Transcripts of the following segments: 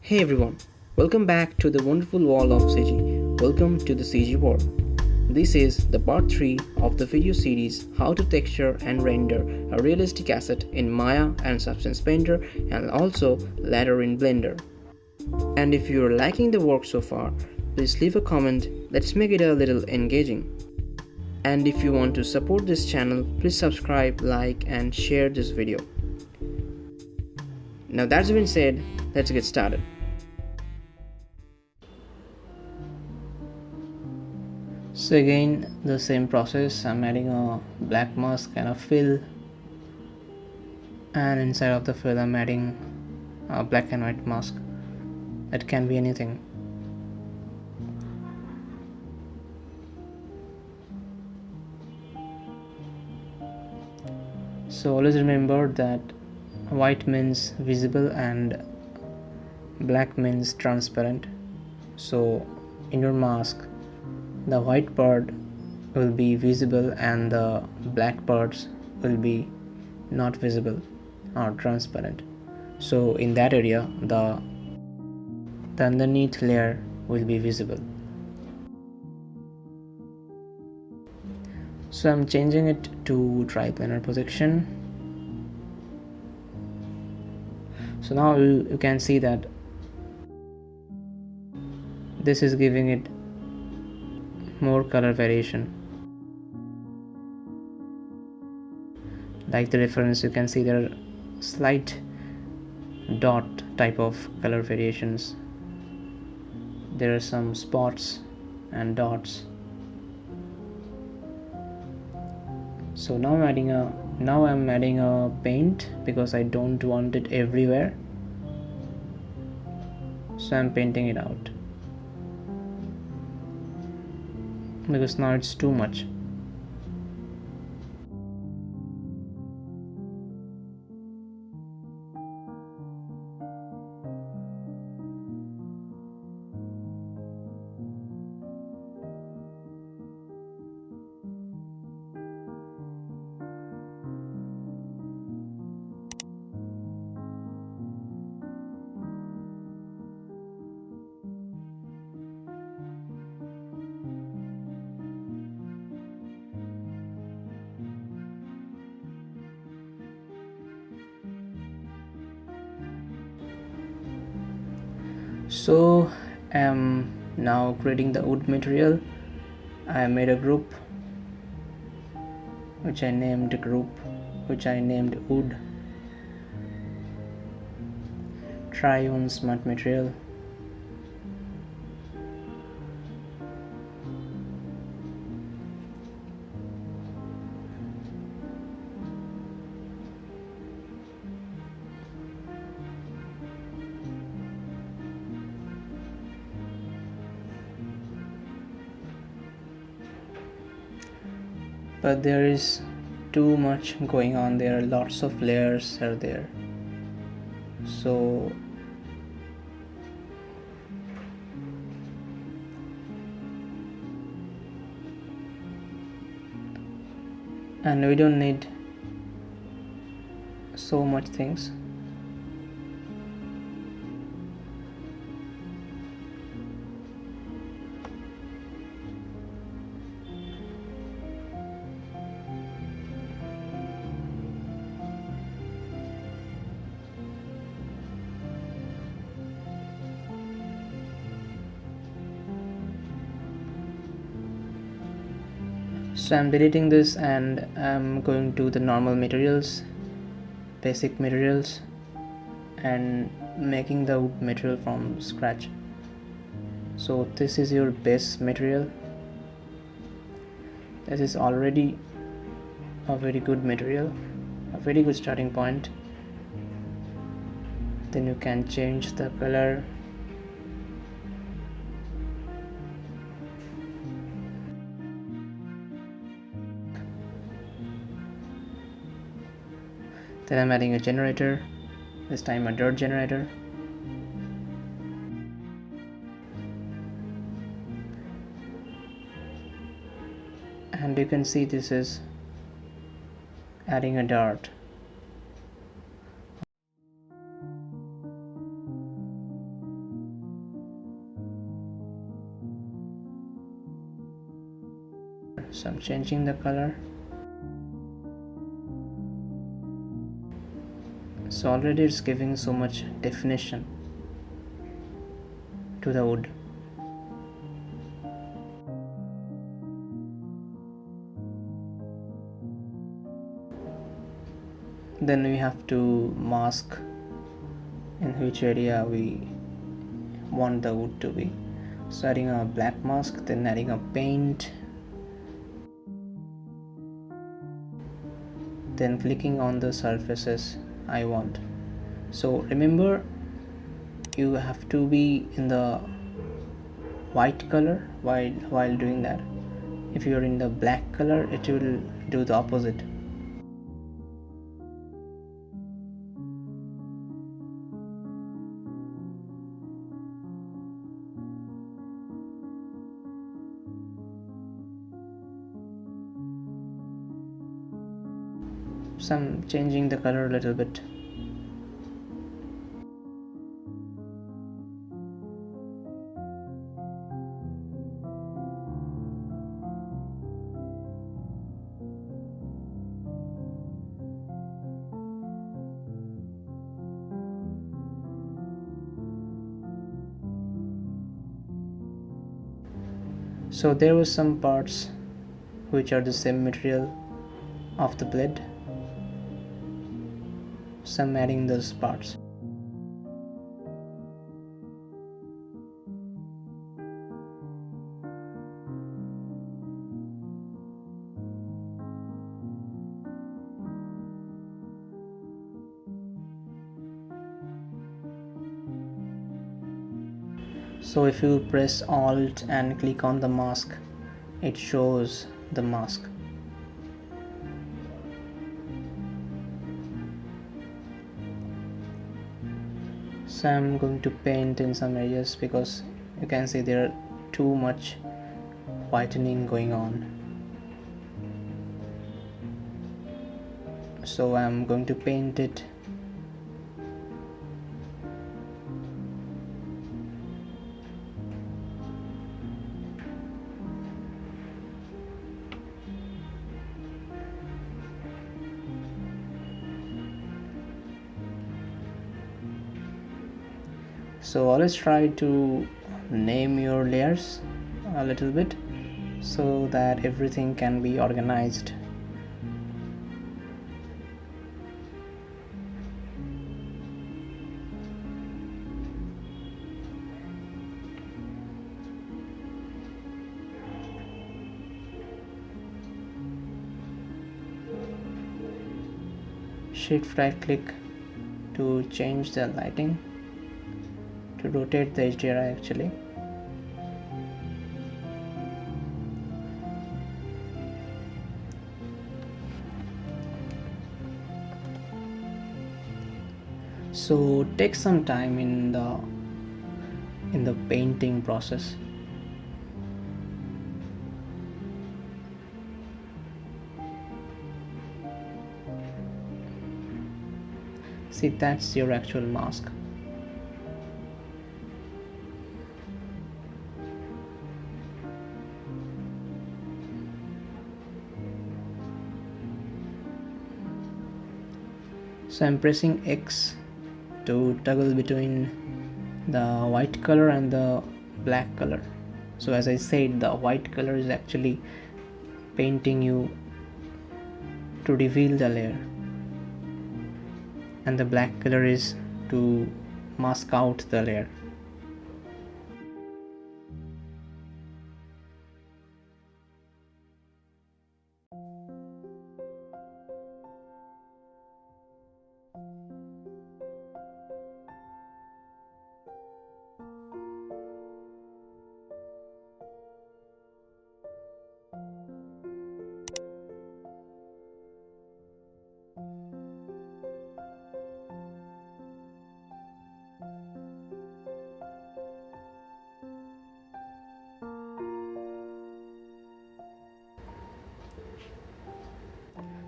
Hey everyone, welcome back to the wonderful world of CG. Welcome to the CG world. This is the part 3 of the video series How to Texture and Render a Realistic Asset in Maya and Substance Painter and also later in Blender. And if you are liking the work so far, please leave a comment, let's make it a little engaging. And if you want to support this channel, please subscribe, like and share this video. Now that's been said, let's get started. So again the same process, I'm adding a black mask kind of fill, and inside of the fill I'm adding a black and white mask. It can be anything. So always remember that white means visible and black means transparent. So in your mask the white part will be visible and the black parts will be not visible or transparent. So in that area the underneath layer will be visible. So I'm changing it to triplanar projection. So now you can see that this is giving it more color variation. Like the reference, you can see there are slight dot type of color variations. There are some spots and dots. So now I'm adding a paint because I don't want it everywhere. So I'm painting it out because now it's too much. So I'm now creating the wood material. I made a group which I named wood. Try smart material. But there is too much going on. There are lots of layers are there. So and we don't need so much things. So I'm deleting this and I'm going to the normal materials, basic materials, and making the wood material from scratch. So this is your base material. This is already a very good material, a very good starting point. Then you can change the color. Then I'm adding a generator, this time a dirt generator. And you can see this is adding a dirt. So I'm changing the color. So already it's giving so much definition to the wood. Then we have to mask in which area we want the wood to be. So adding a black mask, then adding a paint, then clicking on the surfaces I want. So remember, you have to be in the white color while doing that. If you're in the black color, it will do the opposite. So I'm changing the color a little bit. So there were some parts which are the same material of the blade. So I'm adding those parts. So if you press Alt and click on the mask, it shows the mask. So I'm going to paint in some areas because you can see there are too much whitening going on. So I'm going to paint it. So always try to name your layers a little bit so that everything can be organized. Shift right click to change the lighting, to rotate the HDRI actually. So take some time in the painting process. See, that's your actual mask. So I'm pressing X to toggle between the white color and the black color. So as I said, the white color is actually painting you to reveal the layer, and the black color is to mask out the layer.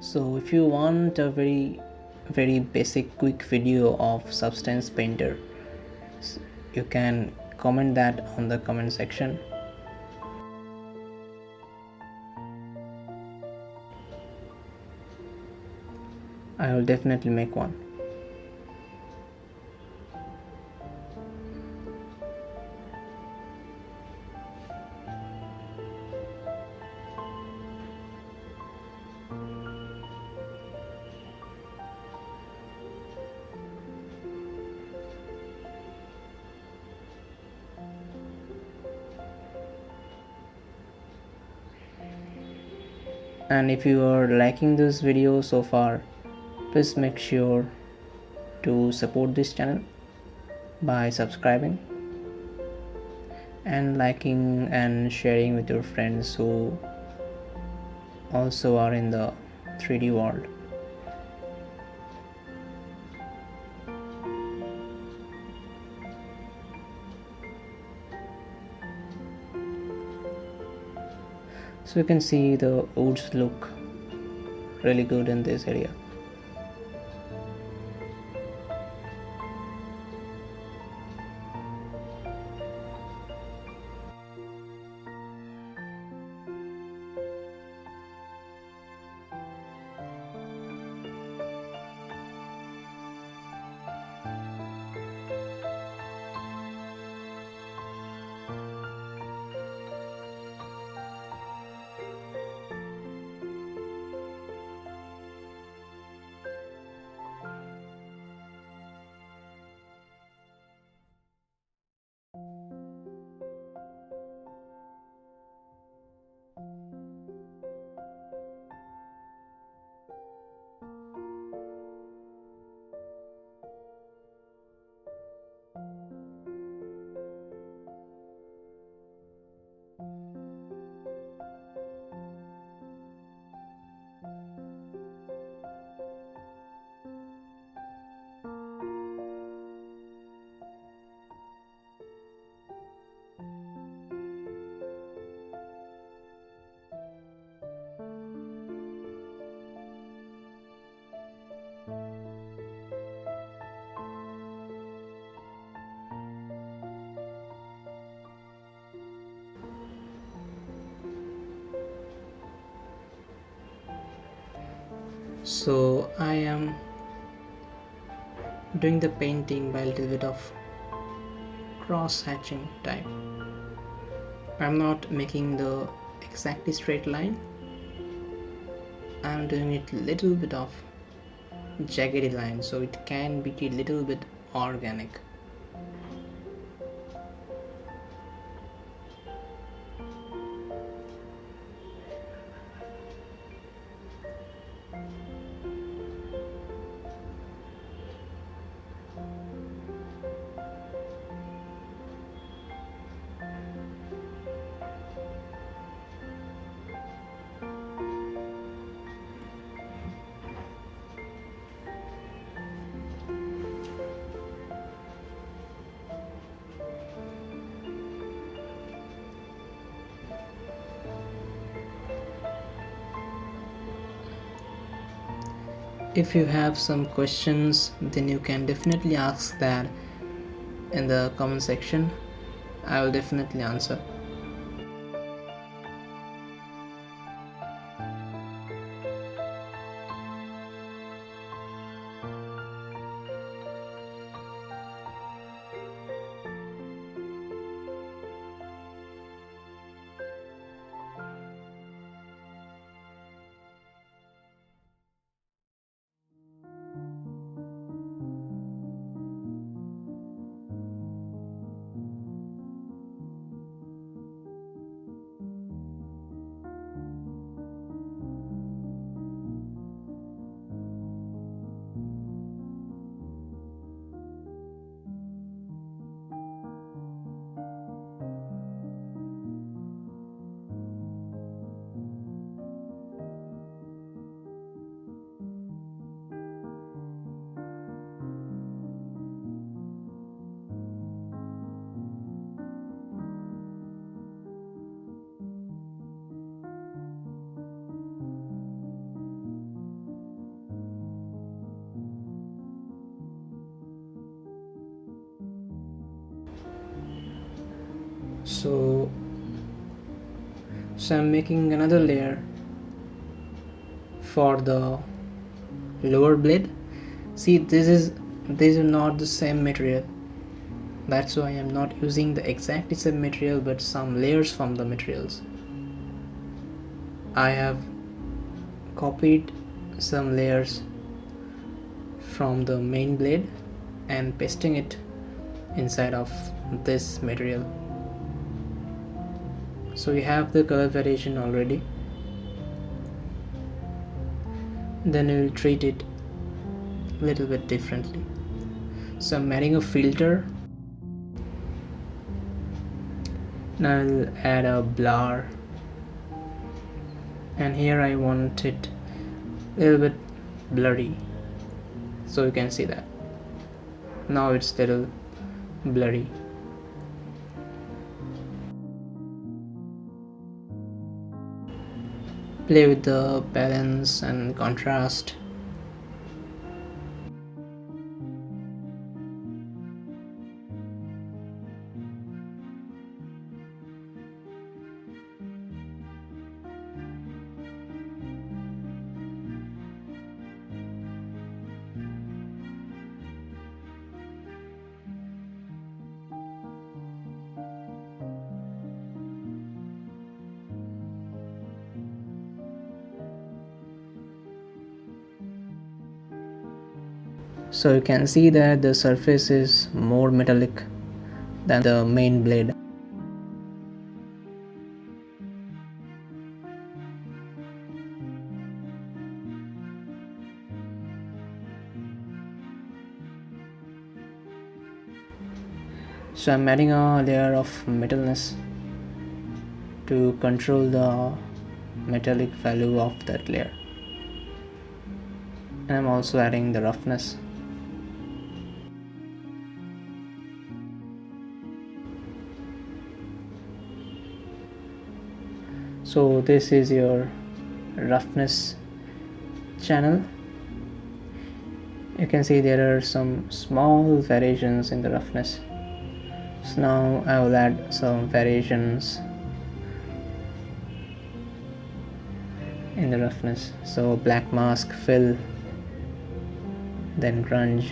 So if you want a very basic quick video of Substance Painter, you can comment that on the comment section. I will definitely make one. And if you are liking this video so far, please make sure to support this channel by subscribing and liking and sharing with your friends who also are in the 3D world. So you can see the woods look really good in this area. So I am doing the painting by a little bit of cross hatching type. I'm not making the exactly straight line. I'm doing it little bit of jaggedy line so it can be a little bit organic. If you have some questions, then you can definitely ask that in the comment section. I will definitely answer. So I'm making another layer for the lower blade. See, these are not the same material. That's why I'm not using the exactly same material but some layers from the materials. I have copied some layers from the main blade and pasting it inside of this material. So we have the color variation already. Then we will treat it a little bit differently. So I'm adding a filter. Now I'll add a blur, and here I want it a little bit blurry, so you can see that now it's a little blurry. Play with the balance and contrast. So you can see that the surface is more metallic than the main blade. So I'm adding a layer of metalness to control the metallic value of that layer. And I'm also adding the roughness. So this is your roughness channel. You can see there are some small variations in the roughness. So now I will add some variations in the roughness. So black mask, fill, then grunge.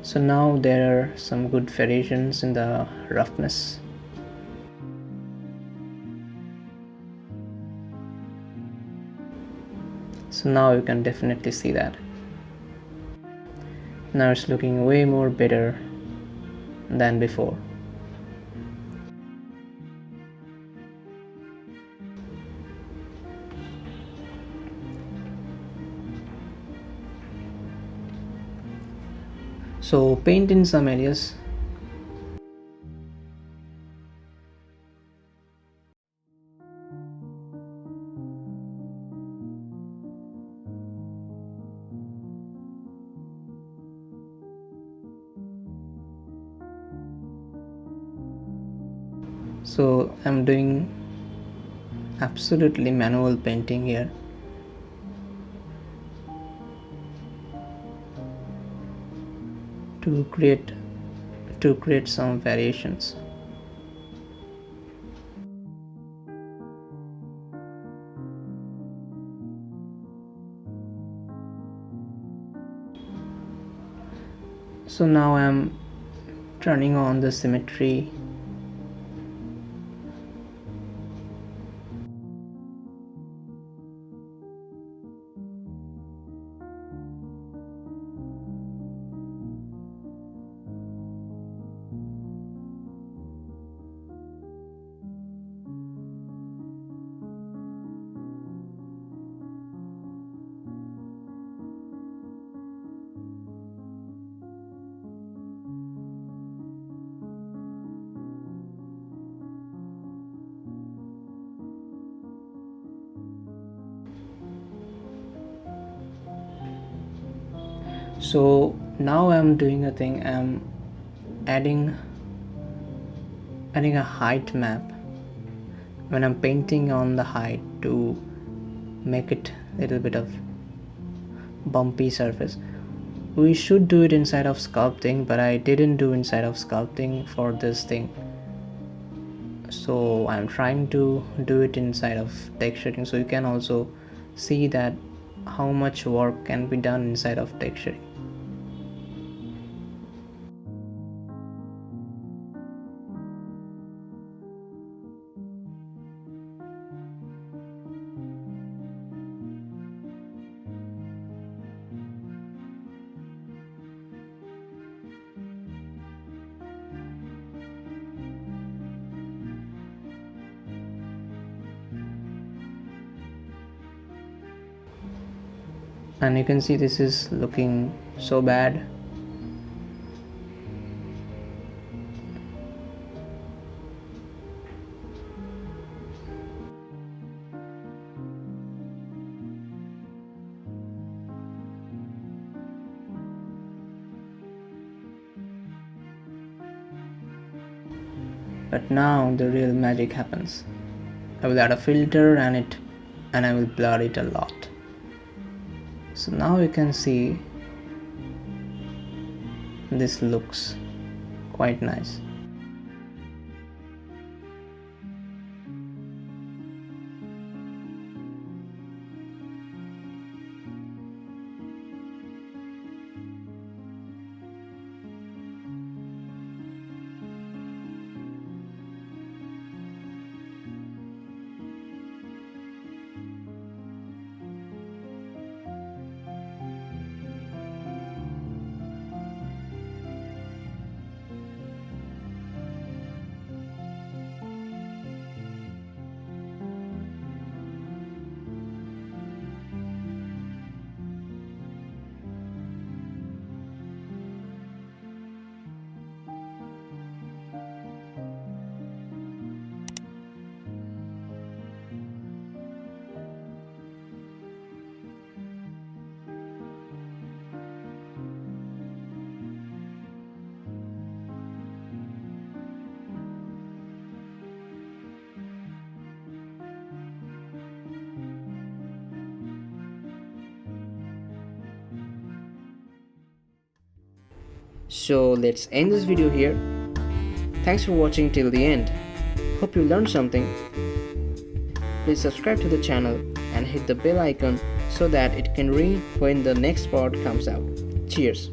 So now there are some good variations in the roughness. So now you can definitely see that. Now it's looking way more better than before. So paint in some areas. So I'm doing absolutely manual painting here. To create some variations. So now I'm turning on the symmetry. So now I'm doing a thing. I'm adding a height map when I'm painting on the height to make it a little bit of bumpy surface. We should do it inside of sculpting, but I didn't do inside of sculpting for this thing, so I'm trying to do it inside of texturing, so you can also see that how much work can be done inside of texturing. And you can see this is looking so bad. But now the real magic happens. I will add a filter and I will blur it a lot. So now you can see this looks quite nice. So let's end this video here. Thanks for watching till the end. Hope you learned something. Please subscribe to the channel and hit the bell icon so that it can ring when the next part comes out. Cheers!